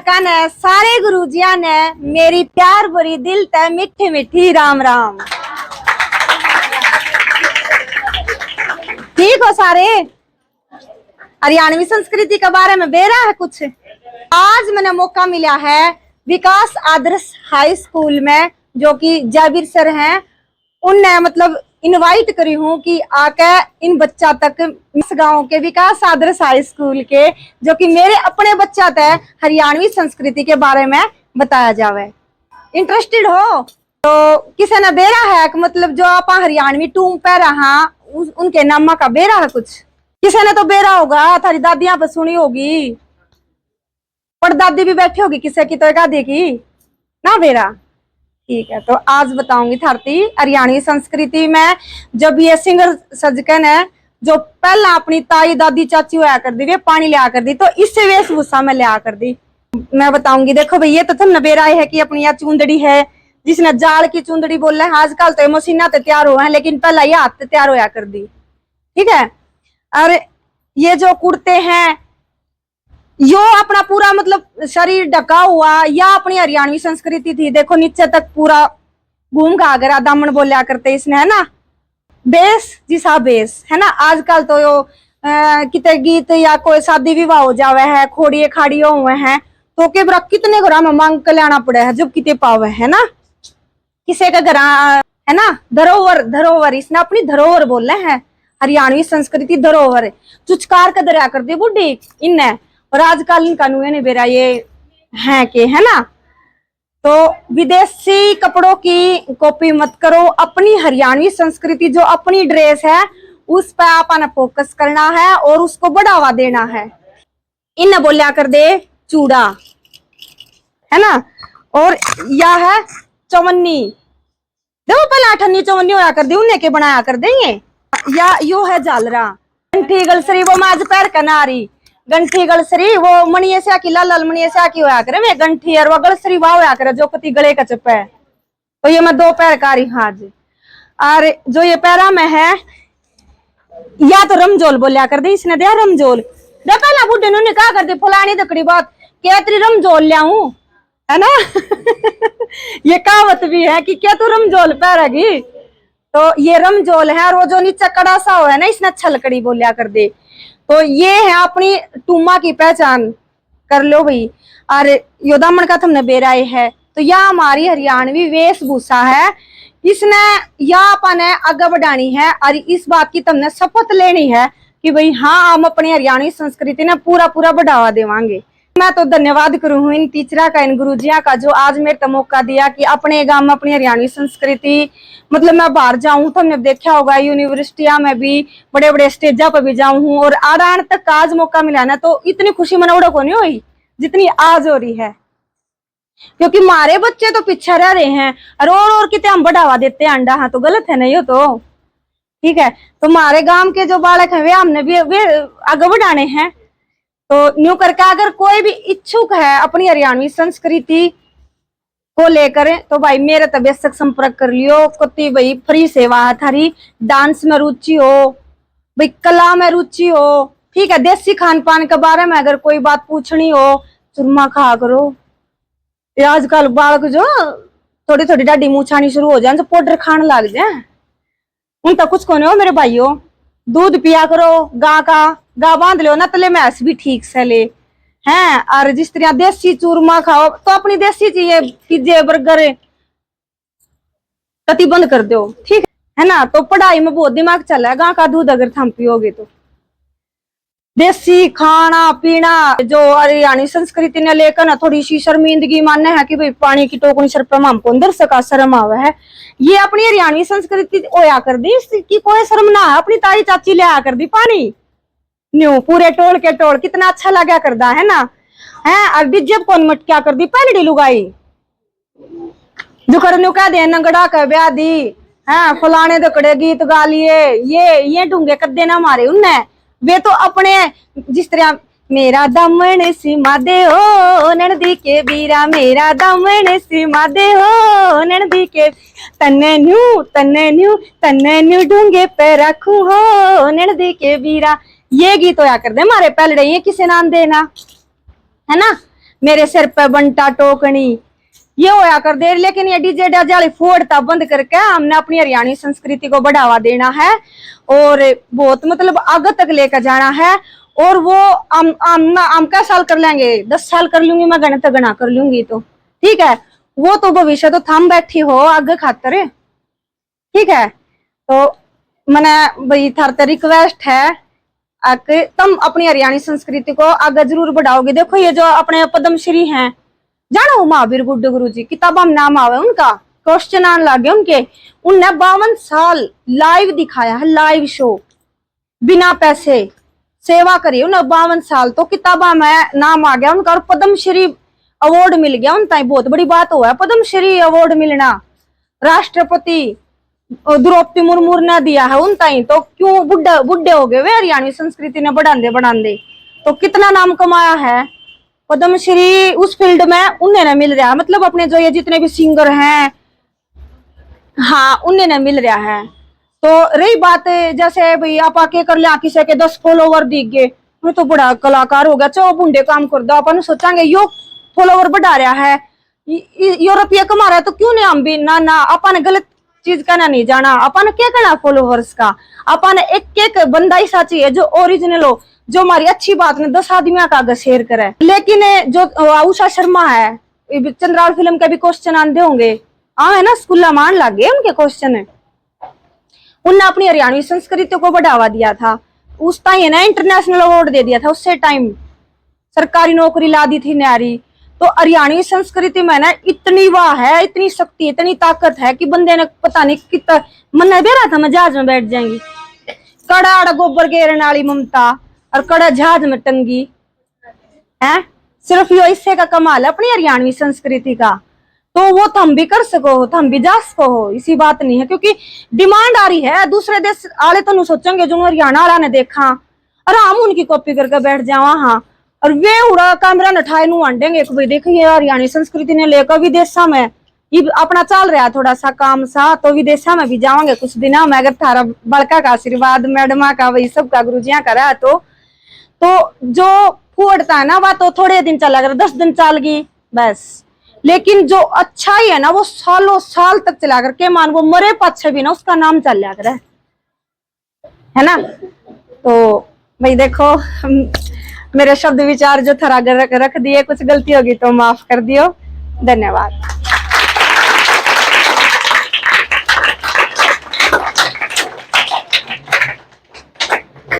कने सारे गुरुजिया ने मेरी प्यार भरी दिल ते मिठी मिठी राम राम। ठीक हो सारे? हरियाणवी संस्कृति के बारे में बेरा है कुछ। आज मैंने मौका मिला है विकास आदर्श हाई स्कूल में, जो कि जाबिर सर हैं, उनने मतलब इनवाइट करी हूँ कि आके इन बच्चा तक इस गांव के विकास आदर्श हाई स्कूल के, जो कि मेरे अपने बच्चा तक हरियाणवी संस्कृति के बारे में बताया जावे। इंटरेस्टेड हो तो किसी ने बेरा है मतलब जो आप हरियाणवी टूम पे रहा उनके नामा का बेरा है कुछ? किसी ने तो बेरा होगा, थारी दादियां पे सुनी होगी, परदादी भी बैठी होगी किसी की, तो एक आधी की ना बेरा। ठीक है, तो आज बताऊंगी थारती हरियाणवी संस्कृति में जब ये सिंगर सजकन है जो पहला अपनी ताई दादी चाची हुआ कर दी, वे पानी लिया कर दी, तो इससे वेशभूषा में लिया कर दी। मैं बताऊंगी, देखो भाई ये तो तुम नबेरा है कि अपनी यह चूंदड़ी है जिसने जाल की चूंदड़ी बोल रहे हैं। आजकल तो मशीना तैयार हुआ है, लेकिन पहला ये हाथ तैयार होया कर दी। ठीक है, और ये जो कुर्ते हैं यो अपना पूरा मतलब शरीर ढका हुआ, या अपनी हरियाणवी संस्कृति थी। देखो नीचे तक पूरा घूम घाघरा दामन बोलिया करते इसने, है ना। बेस जिसा बेस है ना। आजकल तो यो कितने गीत या कोई शादी विवाह हो जावे है, खोड़िए खाड़िए हुए हैं, तो के बरा कितने घर में मांग कर लाना पड़े है जब कितने पावे, है ना। किसी का घर है ना। धरोहर, धरोहर इसने अपनी धरोहर बोल रहे हैं। हरियाणवी संस्कृति धरोहर है। चुचकार का दरिया कर दे बुढ़ी इन्ने, और आजकल इनका नुए ने बेरा ये है के, है ना। तो विदेशी कपड़ों की कॉपी मत करो, अपनी हरियाणवी संस्कृति जो अपनी ड्रेस है उस पर आपने फोकस करना है और उसको बढ़ावा देना है। इन बोलिया कर दे चूड़ा, है ना। और यह है चवन्नी, देखो पहले अठन्नी चवन्नी होया कर दी, उन्हें के बनाया कर देंगे। या यो है झालरा, गंठी गलसरी वो माज पैर कनारी, गंठी गलसरी वो मणिये से की लाल लाल मणिये से की होया करे, मैं गंठी और वो गलसरी वाह होया करे जो पति गले का चप है। तो ये मैं दो पैर कारी हाज, और जो ये पैरा में है या तो रमजोल बोलिया कर दे इसने, दिया रमजोल दे। पहला बुढ़े ने कहा कर दे फलानी दकड़ी बात क्या तेरी रमजोल लियाऊं, है ना। ये कहावत भी है कि क्या तू रमजोल पैरेगी, तो ये रमजोल है। और वो जो नीचे कड़ा सा हो है ना इसने छलकड़ी बोलिया कर दे। तो ये है अपनी टूमा की पहचान, कर लो भाई। और योदामन का तुमने बेराए है, तो यह हमारी हरियाणवी वेशभूषा है, इसने या अपने आगे बढ़ानी है। और इस बात की तुमने शपथ लेनी है कि भाई हाँ हम अपनी हरियाणवी संस्कृति ने पूरा पूरा बढ़ावा देवांगे। मैं तो धन्यवाद करूँ इन टीचरा का, इन गुरुजिया का, जो आज मेरे को मौका दिया कि अपने गांव में अपनी हरियाणवी संस्कृति मतलब मैं बाहर जाऊं तो हमने देखा होगा यूनिवर्सिटियां में भी बड़े बड़े स्टेजा पर भी जाऊं हूं, और आड़ान तक आज मौका मिला ना, तो इतनी खुशी मनोड़ो को नहीं हुई जितनी आज हो रही है। क्योंकि हमारे बच्चे तो पीछे रह रहे हैं और कितने हम बढ़ावा देते हैं अंडा, हाँ तो गलत है नहीं हो तो। ठीक है, तो हमारे गांव के जो बालक है वे हमने भी वे आगे बढ़ाने हैं। तो न्यू करके अगर कोई भी इच्छुक है अपनी हरियाणवी संस्कृति को लेकर, तो भाई मेरे तबियत से संपर्क कर लियो। कुत्ती भाई फ्री सेवा है थारी। डांस में रुचि हो भाई, कला में रुचि हो, ठीक है, देसी खान पान के बारे में अगर कोई बात पूछनी हो, चूरमा खा करो। आजकल बालक जो थोड़ी थोड़ी डाडी मुँह छानी शुरू हो जाए तो पाउडर खाने लग जाए, उन तक कुछ को नहीं हो मेरे भाइयों। दूध पिया करो गां का, गा बांध लो ना तले में ऐसे भी ठीक से ले हैं। और जिस तरह देसी चूरमा खाओ, तो अपनी देसी चीजें पिज्जे बर्गर कति बंद कर दो, ठीक है ना। तो पढ़ाई में बहुत दिमाग चला है, गां का दूध अगर थम पियोगे तो। देसी खाना पीना जो हरियाणवी संस्कृति ने लेकर ना थोड़ी सी शर्मिंदगी मानने है कि भाई पानी की टोकनी सर पर हमको अंदर सका शर्म आवे है। ये अपनी हरियाणवी संस्कृति होया कर दी, इसकी कोई शर्म ना है। अपनी ताई चाची ले आ कर दी पानी न्यू पूरे टोल के टोल, कितना अच्छा लगा करदा है ना। है और डीजे कौन मट क्या कर दी पहली लुगाई जो कर न्यू कह दे नंगड़ा का ब्याह दी है, फलाने दकड़े गीत गा लिए, ये ढूंगे कर देना हमारे उनने। वे तो अपने जिस तरह मेरा दमन सीमा दे हो ननदी के बीरा, मेरा दमन सीमा दे हो ननदी के, तन्ने न्यू ढूंगे पे रखू हो ननदी के बीरा। ये गीत होया कर दे हमारे पहले, ये किसे नाम देना है ना। मेरे सिर पे बंटा टोकनी, ये होया कर दे। लेकिन ये डीजे डाले फोड़ता बंद करके हमने अपनी हरियाणी संस्कृति को बढ़ावा देना है और बहुत मतलब आगे तक लेकर जाना है। और वो हम क्या साल कर लेंगे, 10 साल कर लूंगी मैं, गणित गणा कर लूंगी तो ठीक है। वो तो भविष्य तो थम बैठी हो आगे खातर, ठीक है। तो मैंने भाई थार रिक्वेस्ट है कि तुम अपनी हरियाणी संस्कृति को आगे जरूर बढ़ाओगे। देखो ये जो अपने पद्मश्री हैं, जानो महावीर गुड्डू गुरु जी, किताबा में नाम आवे उनका, क्वेश्चन आने लगे उनके। उनने 52 साल लाइव दिखाया है, लाइव शो, बिना पैसे सेवा करी उन्हें 52 साल, तो किताबा में नाम आ गया उनका और पद्मश्री अवार्ड मिल गया उनका। बहुत बड़ी बात हुआ है पद्मश्री अवार्ड मिलना, राष्ट्रपति द्रौपदी मुर्मू ने दिया है उन ताई। तो क्यों बुढ़े बुढ़े हो गए वे, हरियाणवी संस्कृति ने बढ़ाते बढ़ाते तो कितना नाम कमाया है। पद्मश्री उस फील्ड में उन्हें न मिल रहा है, मतलब अपने जो ये जितने भी सिंगर हैं, हाँ उन्हें न मिल रहा है। तो रही बात जैसे भाई आप आके कर लिया किसी के 10 फॉलोवर दिख गए, मैं तो बड़ा कलाकार हो गया, चलो बुंडे काम कर दो, अपन सोचांगे यो फॉलोवर बढ़ा रहा है, यूरोपीय कमा रहा है, तो क्यों नहीं हम भी ना ना। अपन गलत चीज कहना नहीं जाना, अपन क्या करना फॉलोवर्स का, अपन एक एक बंदा ही साची है जो ओरिजिनल हो, जो हमारी अच्छी बात ने 10 आदमियों का आगे शेयर करे। लेकिन जो उषा शर्मा है, चंद्राल फिल्म के भी क्वेश्चन आते होंगे, हाँ है ना, स्कूल मान लग गए उनके क्वेश्चन है। उनने अपनी हरियाणवी संस्कृति को बढ़ावा दिया था, उस टाइम ना इंटरनेशनल अवार्ड दे दिया था, उससे टाइम सरकारी नौकरी ला दी थी न्यारी। तो हरियाणवी संस्कृति में ना इतनी वाह है, इतनी शक्ति, इतनी ताकत है कि बंदे ने पता नहीं कितना मन दे रहा था मैं जहाज में बैठ जाएंगी। कड़ा गोबर गेरने वाली ममता और कड़ा जहाज में टंगी है, सिर्फ यो इससे का कमाल है अपनी हरियाणवी संस्कृति का। तो वो तो हम भी कर सको, तो हम भी जा सको हो, इसी बात नहीं है। क्योंकि डिमांड आ रही है, दूसरे देश आले तो नहीं सोचेंगे जो हरियाणा वाला ने देखा और हम उनकी कॉपी करके बैठ जावा। हाँ, और वे उड़ा कैमरा नठाए नु आंडेंगे भाई देखिए हरियाणी संस्कृति ने लेकर विदेशा में ये अपना चल रहा है थोड़ा सा काम सा, तो विदेशा में भी जावांगे कुछ दिनों में, अगर थारा बड़का का आशीर्वाद, मैडमा का, वही सब का, गुरुजिया का रहा तो जो फूटता है ना वह तो थोड़े दिन चला कर 10 दिन चल गई बस। लेकिन जो अच्छा ही है ना वो सालों साल तक चला कर के मान, वो मरे पाछे भी ना उसका नाम चल लिया करे, है ना। तो भाई देखो मेरे शब्द विचार जो थोड़ा रख दिए, कुछ गलती होगी तो माफ कर दियो। धन्यवाद।